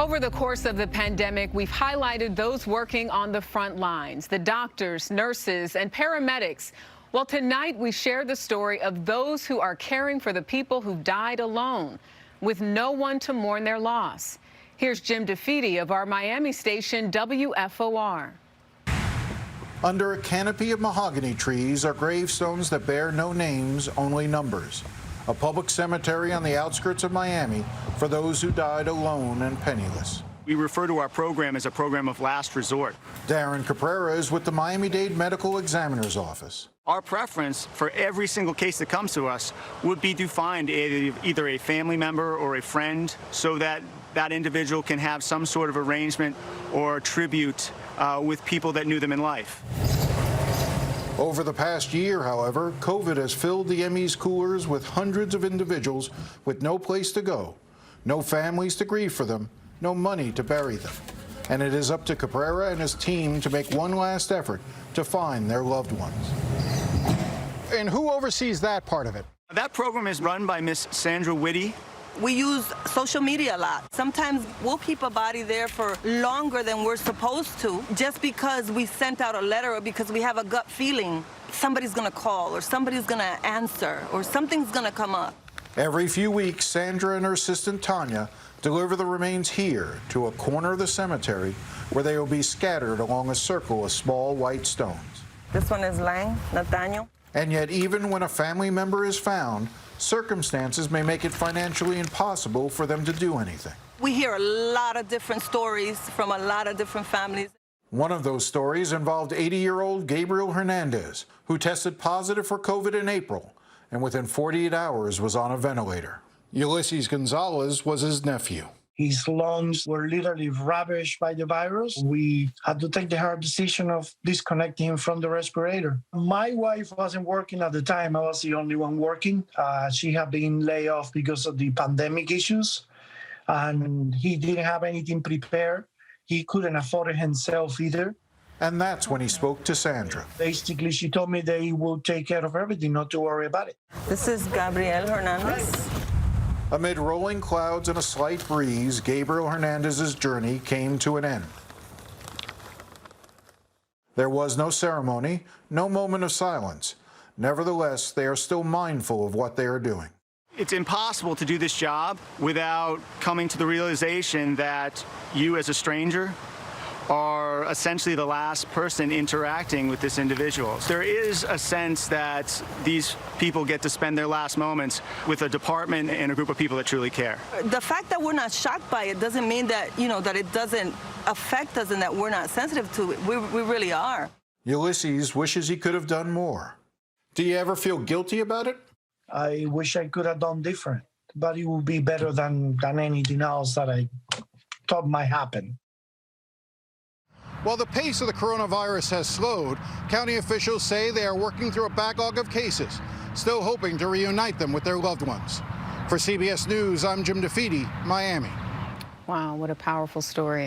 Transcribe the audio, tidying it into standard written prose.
Over the course of the pandemic, we've highlighted those working on the front lines, the doctors, nurses, and paramedics. Well, tonight we share the story of those who are caring for the people who died alone, with no one to mourn their loss. Here's Jim Defede of our Miami station, WFOR. Under a canopy of mahogany trees are gravestones that bear no names, only numbers. A public cemetery on the outskirts of Miami for those who died alone and penniless. We refer to our program as a program of last resort. Darren Caprera is with the Miami Dade Medical Examiner's office. Our preference for every single case that comes to us would be to find either a family member or a friend so that that individual can have some sort of arrangement or tribute with people that knew them in life. Over the past year, however, COVID has filled the ME's coolers with hundreds of individuals with no place to go, no families to grieve for them, no money to bury them. And it is up to Caprera and his team to make one last effort to find their loved ones. And who oversees that part of it? That program is run by Miss Sandra Whitty. We use social media a lot. Sometimes we'll keep a body there for longer than we're supposed to just because we sent out a letter or because we have a gut feeling somebody's going to call or somebody's going to answer or something's going to come up. Every few weeks, Sandra and her assistant Tanya deliver the remains here to a corner of the cemetery where they will be scattered along a circle of small white stones. This one is Lang, Nathaniel. And yet, even when a family member is found, circumstances may make it financially impossible for them to do anything. We hear a lot of different stories from a lot of different families. One of those stories involved 80-year-old Gabriel Hernandez, who tested positive for COVID in April and within 48 hours was on a ventilator. Ulysses Gonzalez was his nephew. His lungs were literally ravaged by the virus. We had to take the hard decision of disconnecting him from the respirator. My wife wasn't working at the time. I was the only one working. She had been laid off because of the pandemic issues, and he didn't have anything prepared. He couldn't afford it himself either. And that's when he spoke to Sandra. Basically, she told me they will take care of everything, not to worry about it. This is Gabriel Hernandez. Amid rolling clouds and a slight breeze, Gabriel Hernandez's journey came to an end. There was no ceremony, no moment of silence. Nevertheless, they are still mindful of what they are doing. It's impossible to do this job without coming to the realization that you as a stranger are essentially the last person interacting with this individual. There is a sense that these people get to spend their last moments with a department and a group of people that truly care. The fact that we're not shocked by it doesn't mean that, that it doesn't affect us and that we're not sensitive to it. We really are. Ulysses wishes he could have done more. Do you ever feel guilty about it? I wish I could have done different, but it would be better than anything else that I thought might happen. While the pace of the coronavirus has slowed, county officials say they are working through a backlog of cases, still hoping to reunite them with their loved ones. For CBS News, I'm Jim Defede, Miami. Wow, what a powerful story.